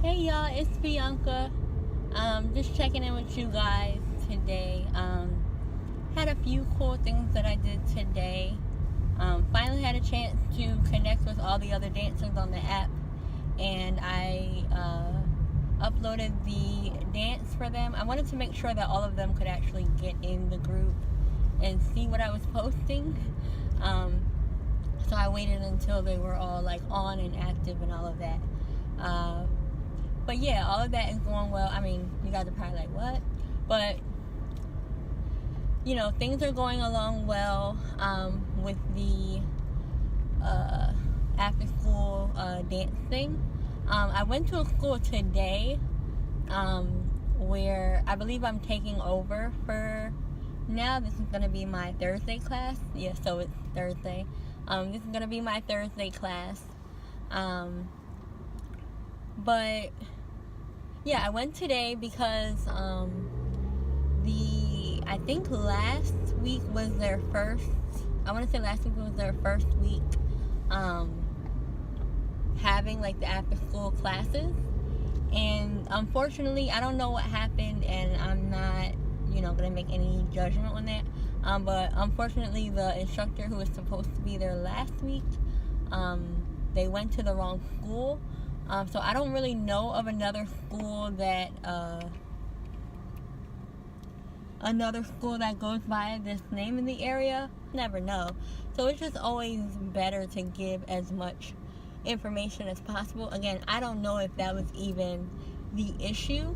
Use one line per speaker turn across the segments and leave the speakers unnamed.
Hey y'all, it's Bianca. Just checking in with you guys today. Had a few cool things that I did today. Finally had a chance to connect with all the other dancers on the app, and I uploaded the dance for them. I wanted to make sure that all of them could actually get in the group and see what I was posting. So I waited until they were all like on and active and all of that. But yeah, all of that is going well. I mean, you guys are probably like, what? But, you know, things are going along well with the after school dance thing. I went to a school today where I believe I'm taking over for now. This is going to be my Thursday class. Yeah, so it's Thursday. This is going to be my Thursday class. But yeah, I went today because I think last week was their first, I want to say last week was their first week having like the after school classes, and unfortunately I don't know what happened, and I'm not gonna make any judgment on that, but unfortunately the instructor who was supposed to be there last week, they went to the wrong school. So I don't really know of another school that goes by this name in the area. Never know. So it's just always better to give as much information as possible. Again, I don't know if that was even the issue.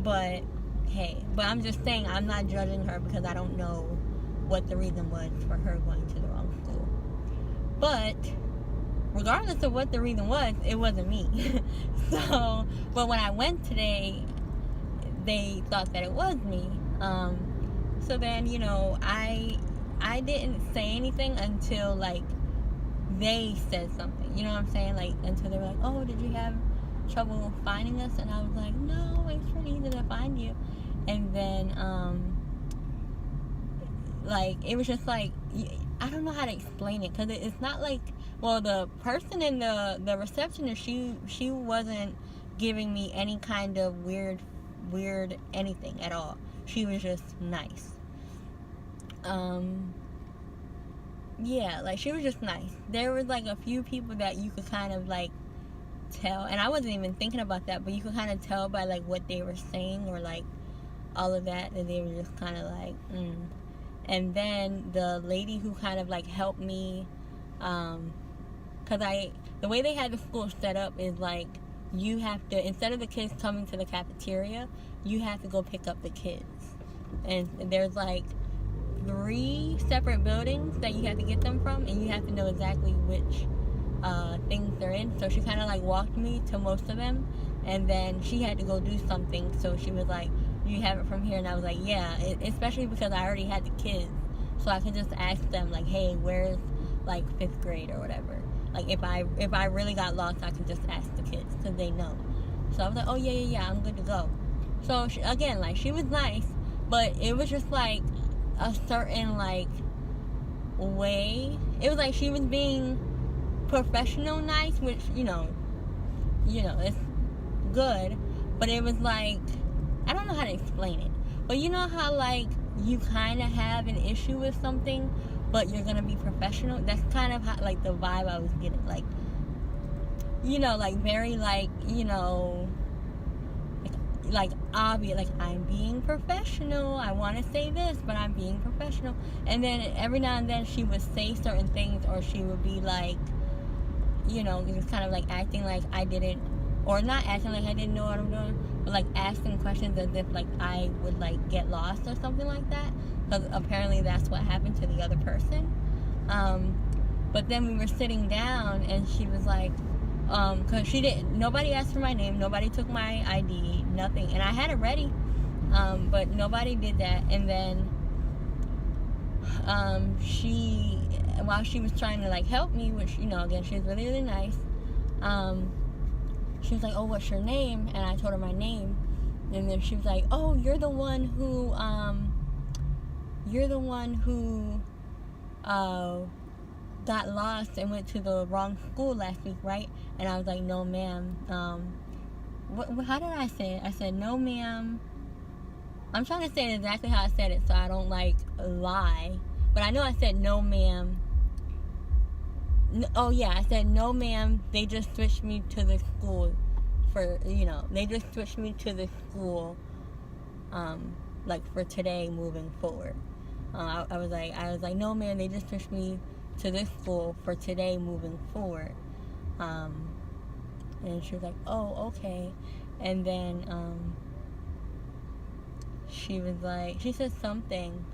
But hey, I'm just saying I'm not judging her because I don't know what the reason was for her going to the wrong school. But regardless of what the reason was, it wasn't me. So, but when I went today, they thought that it was me. So then, I didn't say anything until like they said something. You know what I'm saying? Like until they were like, "Oh, did you have trouble finding us?" And I was like, "No, it's pretty easy to find you." And then, like it was just like, I don't know how to explain it because it's not like. Well, the person in the receptionist, she wasn't giving me any kind of weird anything at all. She was just nice. Yeah, like she was just nice. There was like a few people that you could kind of like tell, and I wasn't even thinking about that, but you could kind of tell by like what they were saying or like all of that they were just kind of like, And then the lady who kind of like helped me, because the way they had the school set up is like you have to, instead of the kids coming to the cafeteria, you have to go pick up the kids, and there's like 3 separate buildings that you have to get them from, and you have to know exactly which things they're in. So she kind of like walked me to most of them, and then she had to go do something, so she was like, "Do you have it from here?" And I was like, "Yeah," especially because I already had the kids, so I could just ask them like, "Hey, where's like 5th grade or whatever?" Like if I really got lost, I could just ask the kids because they know. So I was like, "Oh yeah, I'm good to go." So again, like she was nice, but it was just like a certain like way. It was like she was being professional nice, which it's good, but it was like, I don't know how to explain it, but you know how like you kind of have an issue with something, but you're gonna be professional. That's kind of how, like the vibe I was getting, like like very like like obvious, like I'm being professional. I want to say this, but I'm being professional. And then every now and then she would say certain things, or she would be like, just kind of like acting like I didn't, or not acting like I didn't know what I'm doing, but like asking questions as if like I would like get lost or something like that, because apparently that's what happened to the other person. But then we were sitting down and she was like, because nobody asked for my name, nobody took my ID, nothing, and I had it ready, but nobody did that. And then while she was trying to like help me, which again, she was really, really nice, she was like, "Oh, what's your name?" And I told her my name, and then she was like, "Oh, you're the one who got lost and went to the wrong school last week, right? And I was like, no, ma'am. How did I say it? I said, no, ma'am. I'm trying to say it exactly how I said it so I don't, like, lie. But I know I said, no, ma'am. Oh, yeah, I said, no, ma'am. They just switched me to the school for, they just switched me to the school, like, for today moving forward. I was like, no, ma'am, they just switched me to this school for today moving forward. And she was like, oh, okay. And then she was like, she said something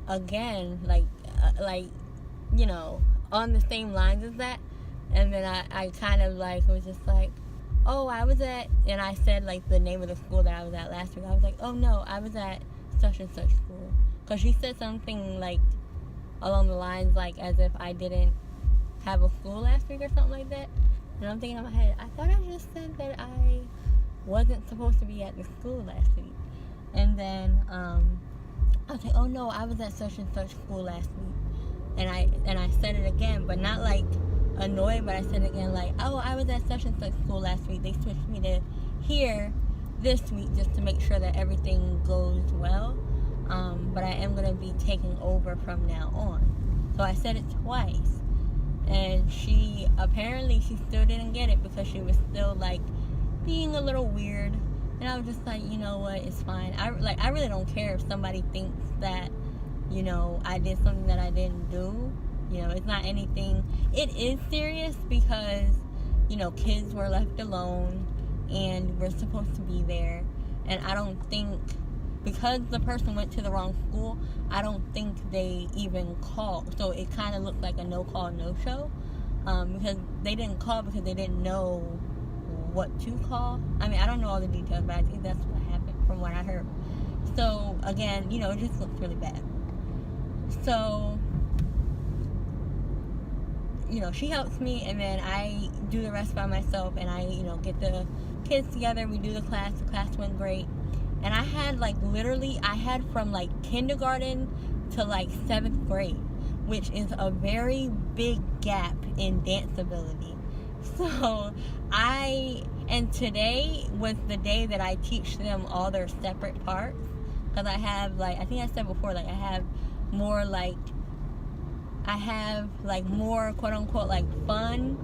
again, like on the same lines as that. And then I kind of like was just like, oh, I was at, and I said like the name of the school that I was at last week. I was like, oh no, I was at such and such school. Because she said something like along the lines like as if I didn't have a school last week or something like that. And I'm thinking in my head, I thought I just said that I wasn't supposed to be at the school last week. And then I was like, oh no, I was at such and such school last week. And I said it again, but not like annoyed, but I said it again like, oh, I was at such and such school last week. They switched me to here this week just to make sure that everything goes well. But I am going to be taking over from now on. So I said it twice. And she still didn't get it because she was still like being a little weird. And I was just like, you know what, it's fine. I really don't care if somebody thinks that, I did something that I didn't do. It's not anything. It is serious because, kids were left alone and we're supposed to be there. And I don't think, because the person went to the wrong school, I don't think they even called. So it kind of looked like a no-call, no-show. Because they didn't call because they didn't know what to call. I mean, I don't know all the details, but I think that's what happened from what I heard. So, again, it just looks really bad. So, she helps me, and then I do the rest by myself, and I, get the kids together. We do the class. The class went great. And I had, I had from, kindergarten to, 7th grade, which is a very big gap in dance ability. So, and today was the day that I teach them all their separate parts. Because I have, I think I said before, I have more, more, quote-unquote, fun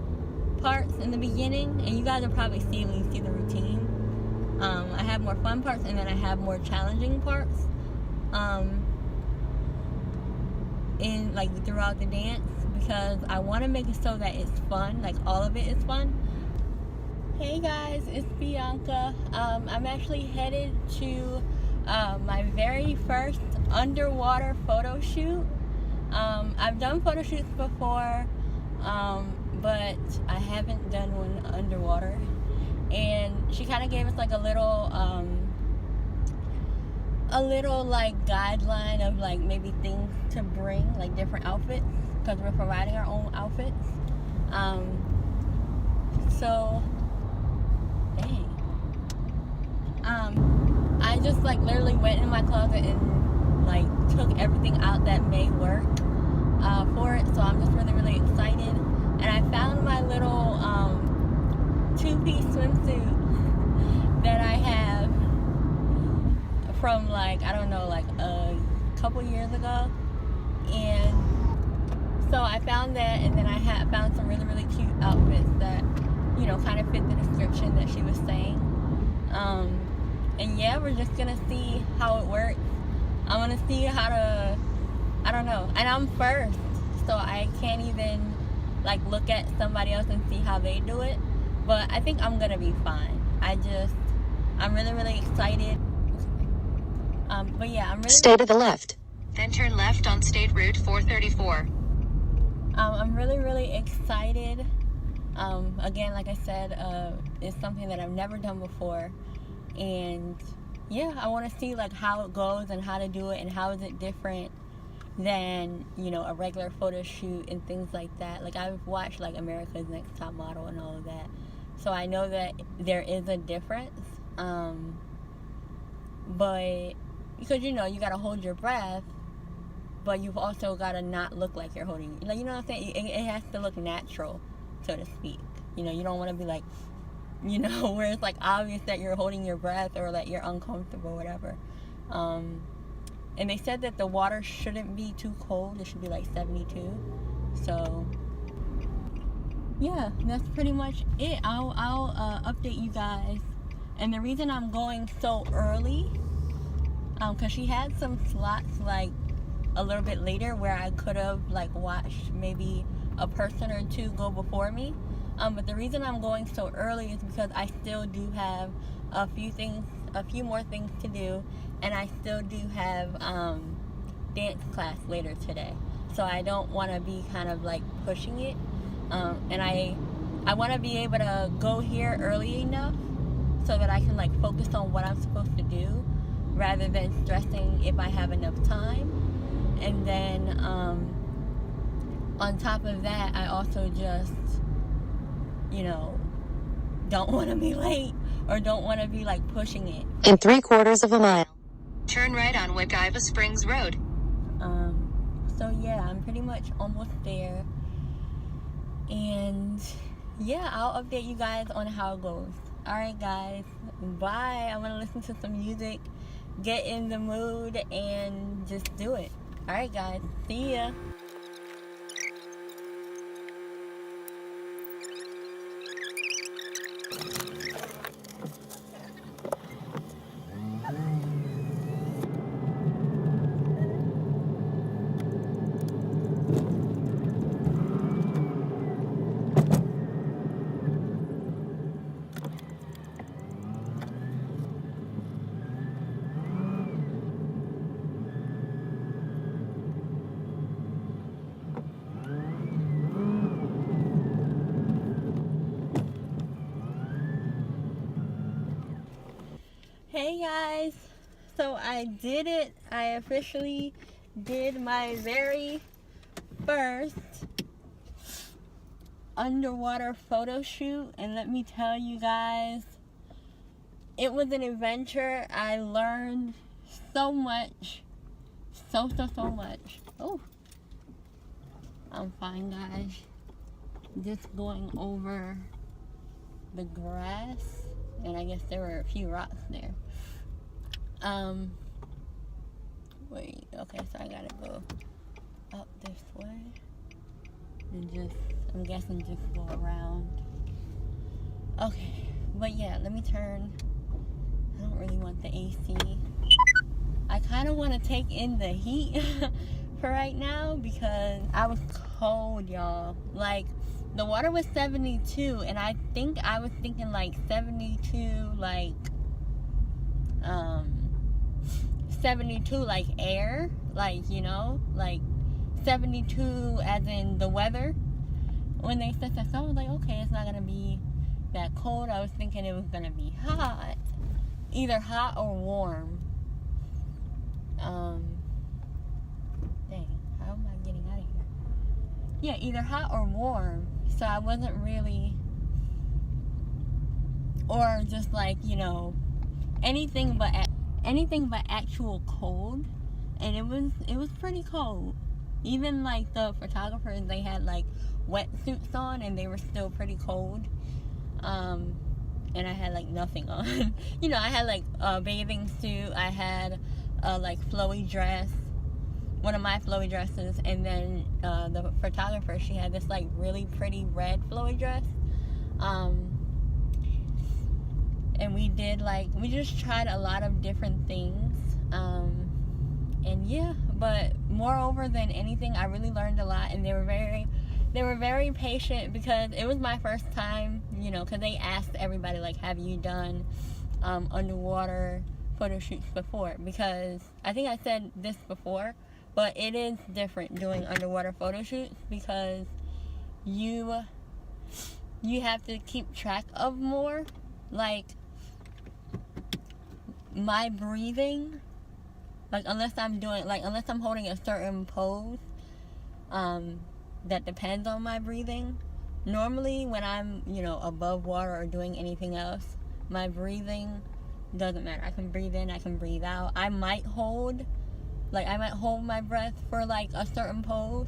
parts in the beginning. And you guys will probably see when you see the routine. I have more fun parts, and then I have more challenging parts in throughout the dance, because I want to make it so that it's fun, all of it is fun. Hey guys, it's Bianca. I'm actually headed to my very first underwater photo shoot. I've done photo shoots before, but I haven't done one underwater. And she kind of gave us a little guideline of maybe things to bring, different outfits, because we're providing our own outfits. So, dang. I just literally went in my closet and took everything out that may work for it. So I'm just really, really excited. And I found my little two-piece swimsuit that I have from I don't know, a couple years ago. And so I found that, and then I found some really, really cute outfits that, kind of fit the description that she was saying. And yeah, we're just gonna see how it works. I want to see how to, I don't know. And I'm first, so I can't even look at somebody else and see how they do it. But I think I'm gonna be fine. I'm really, really excited. But yeah, I'm really...
Stay to the left. Then turn left on State Route 434.
I'm really, really excited. Again, like I said, it's something that I've never done before. And yeah, I want to see how it goes and how to do it and how is it different than, a regular photo shoot and things like that. I've watched America's Next Top Model and all of that. So I know that there is a difference. But because, you got to hold your breath but you've also got to not look like you're holding, like, you know what I'm saying? It has to look natural, so to speak. You know, you don't want to be like, you know, where it's like obvious that you're holding your breath or that you're uncomfortable, whatever. And they said that the water shouldn't be too cold. It should be like 72. So yeah, that's pretty much it. I'll update you guys. And the reason I'm going so early, because she had some slots like a little bit later where I could have like watched maybe a person or two go before me. But the reason I'm going so early is because I still do have a few more things to do, and I still do have dance class later today. So I don't want to be kind of like pushing it. And I want to be able to go here early enough so that I can like focus on what I'm supposed to do rather than stressing if I have enough time. And then on top of that, I also just, you know, don't want to be late or don't want to be like pushing it.
In 3/4 of a mile, turn right on Wekiva Springs Road.
So yeah, I'm pretty much almost there. And yeah, I'll update you guys on how it goes. Alright guys, bye. I'm gonna listen to some music, get in the mood, and just do it. Alright guys, see ya. Hey guys, so I did it. I officially did my very first underwater photo shoot, and let me tell you guys, it was an adventure. I learned so much, so much. Oh, I'm fine guys, just going over the grass, and I guess there were a few rocks there. Wait, okay, so I gotta go up this way and just, I'm guessing just go around. Okay, but yeah, let me turn. I don't really want the AC. I kind of want to take in the heat for right now because I was cold, y'all. Like, the water was 72, and I think I was thinking like 72, like 72 like air, like, you know, like 72 as in the weather. When they said that, so I was like, okay, it's not gonna be that cold. I was thinking it was gonna be hot, either hot or warm. Dang, how am I getting out of here? Yeah, either hot or warm. So I wasn't really, or just like, you know, anything but actual cold. And it was pretty cold. Even like the photographers, they had like wetsuits on and they were still pretty cold. And I had like nothing on. You know, I had like a bathing suit, I had a like flowy dress, one of my flowy dresses, and then the photographer, she had this like really pretty red flowy dress. And we just tried a lot of different things. And yeah, but moreover than anything, I really learned a lot, and they were very patient because it was my first time, you know, because they asked everybody, like, have you done underwater photo shoots before? Because I think I said this before, but it is different doing underwater photo shoots because you have to keep track of more. Like, my breathing, like, unless I'm holding a certain pose that depends on my breathing. Normally when I'm, you know, above water or doing anything else, my breathing doesn't matter. I can breathe in, I can breathe out. I might hold like I might hold my breath for like a certain pose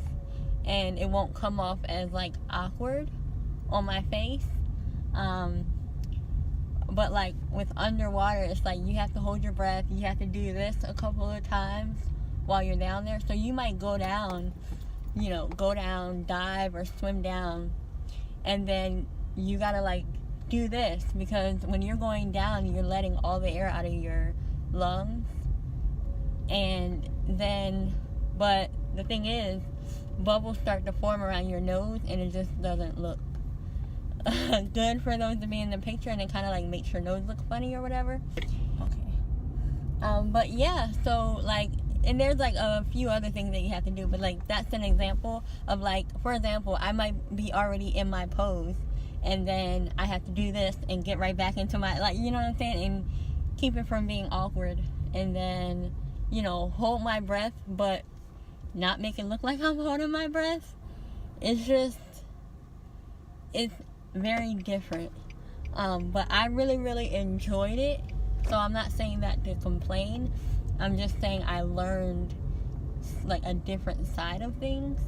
and it won't come off as like awkward on my face. But like with underwater, it's like you have to hold your breath, you have to do this a couple of times while you're down there. So you might go down, dive or swim down, and then you gotta like do this, because when you're going down, you're letting all the air out of your lungs. And then, but the thing is, bubbles start to form around your nose, and it just doesn't look good for those to be in the picture, and it kind of like makes your nose look funny or whatever. Okay. But yeah, so like, and there's like a few other things that you have to do, but like that's an example of like, for example, I might be already in my pose, and then I have to do this and get right back into my, like, you know what I'm saying, and keep it from being awkward, and then, you know, hold my breath, but not make it look like I'm holding my breath. It's very different. But I really, really enjoyed it. So I'm not saying that to complain. I'm just saying I learned like a different side of things.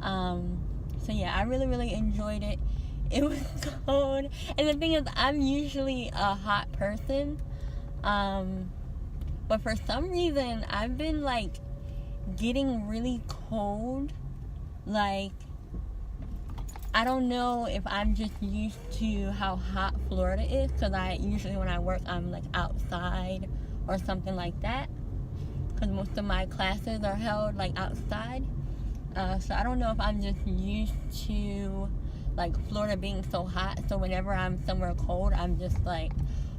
So yeah, I really, really enjoyed it. It was cold. And the thing is, I'm usually a hot person. But for some reason, I've been like getting really cold. Like, I don't know if I'm just used to how hot Florida is, because I usually, when I work, I'm like outside or something like that, because most of my classes are held like outside. So I don't know if I'm just used to like Florida being so hot, so whenever I'm somewhere cold, I'm just like,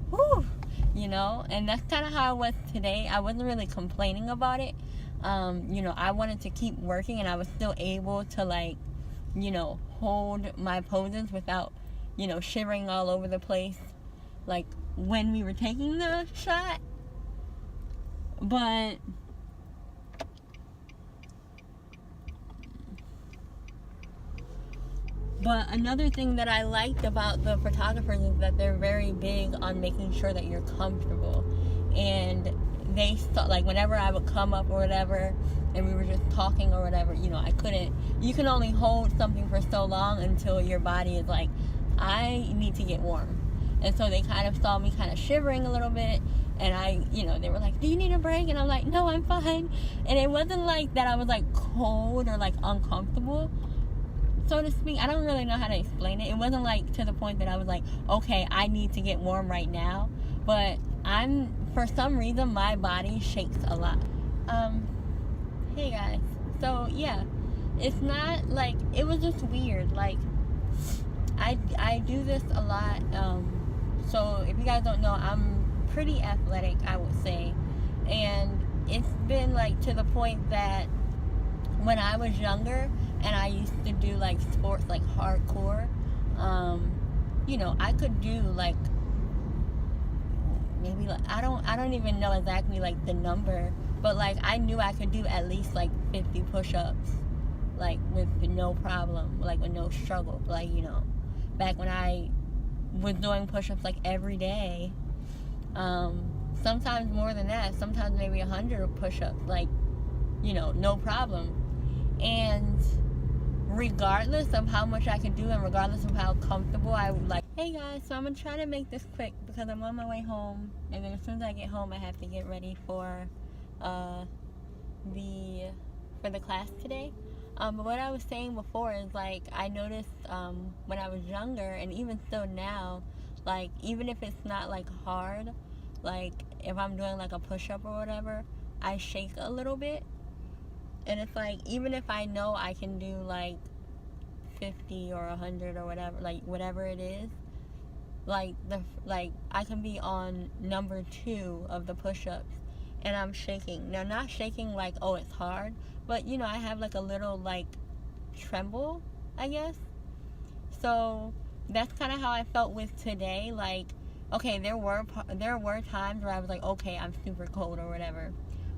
whew, you know. And that's kind of how I was today. I wasn't really complaining about it. You know, I wanted to keep working, and I was still able to like, you know, hold my poses without, you know, shivering all over the place like when we were taking the shot. But another thing that I liked about the photographers is that they're very big on making sure that you're comfortable. And they thought, like, whenever I would come up or whatever, and we were just talking or whatever, you know, you can only hold something for so long until your body is like, I need to get warm. And so they kind of saw me kind of shivering a little bit, and they were like, do you need a break? And I'm like, no, I'm fine. And it wasn't like that I was like cold or like uncomfortable, so to speak. I don't really know how to explain it. It wasn't like to the point that I was like, okay, I need to get warm right now. But for some reason, my body shakes a lot. Hey guys. So yeah, it's not like, it was just weird. Like, I do this a lot. So if you guys don't know, I'm pretty athletic, I would say. And it's been like to the point that when I was younger and I used to do like sports like hardcore, you know, I could do like maybe like, I don't even know exactly like the number, but like I knew I could do at least like 50 push-ups like with no problem, like with no struggle. Like, you know, back when I was doing push-ups like every day, sometimes more than that, sometimes maybe 100 push-ups, like, you know, no problem. And regardless of how much I could do, and regardless of how comfortable I would like. Hey guys, so I'm gonna try to make this quick because I'm on my way home, and then as soon as I get home I have to get ready for the class today. But what I was saying before is, like, I noticed when I was younger, and even still now, like, even if it's not like hard, like if I'm doing like a push-up or whatever, I shake a little bit. And it's like, even if I know I can do like 50 or 100 or whatever, like whatever it is, like I can be on number 2 of the push-ups and I'm shaking. Now, not shaking like, oh, it's hard, but you know, I have like a little like tremble, I guess. So that's kind of how I felt with today. Like, okay, there were times where I was like, okay, I'm super cold or whatever.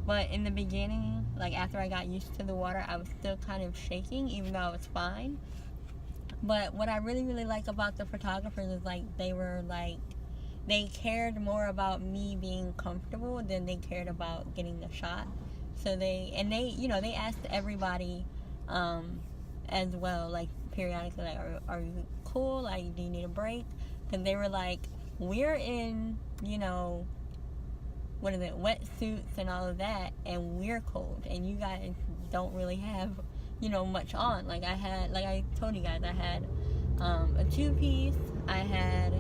But in the beginning, like after I got used to the water, I was still kind of shaking, even though I was fine. But what I really, really like about the photographers is like they cared more about me being comfortable than they cared about getting the shot. So they asked everybody as well, like periodically, like, are you cool? Like, do you need a break? Because they were like, we're in, what is it, wetsuits and all of that, and we're cold, and you guys don't really have, much on. Like I told you guys, I had a two-piece. I had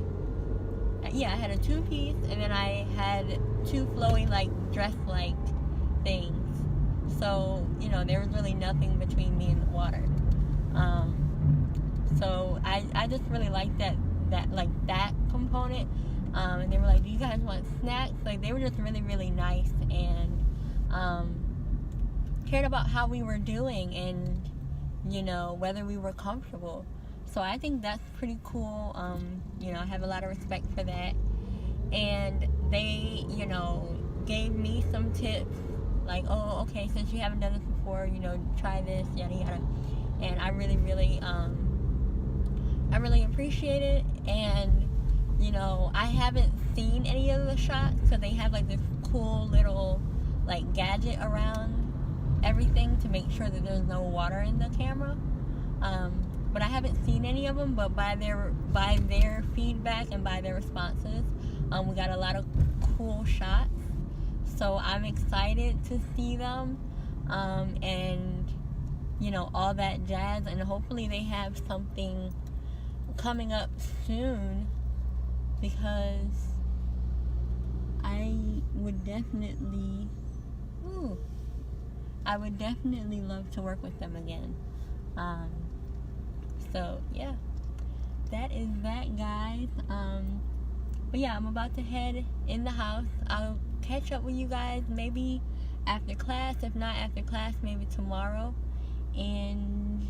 a two-piece, and then I had two flowy, like, dress-like things. So, there was really nothing between me and the water. So I just really liked that component. And they were like, do you guys want snacks? Like, they were just really, really nice, and cared about how we were doing, and whether we were comfortable. So I think that's pretty cool. I have a lot of respect for that. And they, gave me some tips, like, oh, okay, since you haven't done this before, try this, yada yada. And I really, really, appreciate it. And I haven't seen any of the shots, because they have like this cool little like gadget around everything to make sure that there's no water in the camera. But I haven't seen any of them. But by their feedback and by their responses, we got a lot of cool shots. So I'm excited to see them, and all that jazz. And hopefully they have something coming up soon, because I would definitely love to work with them again. So yeah, that is that, guys. But yeah, I'm about to head in the house. I'll catch up with you guys maybe after class. If not after class, maybe tomorrow. And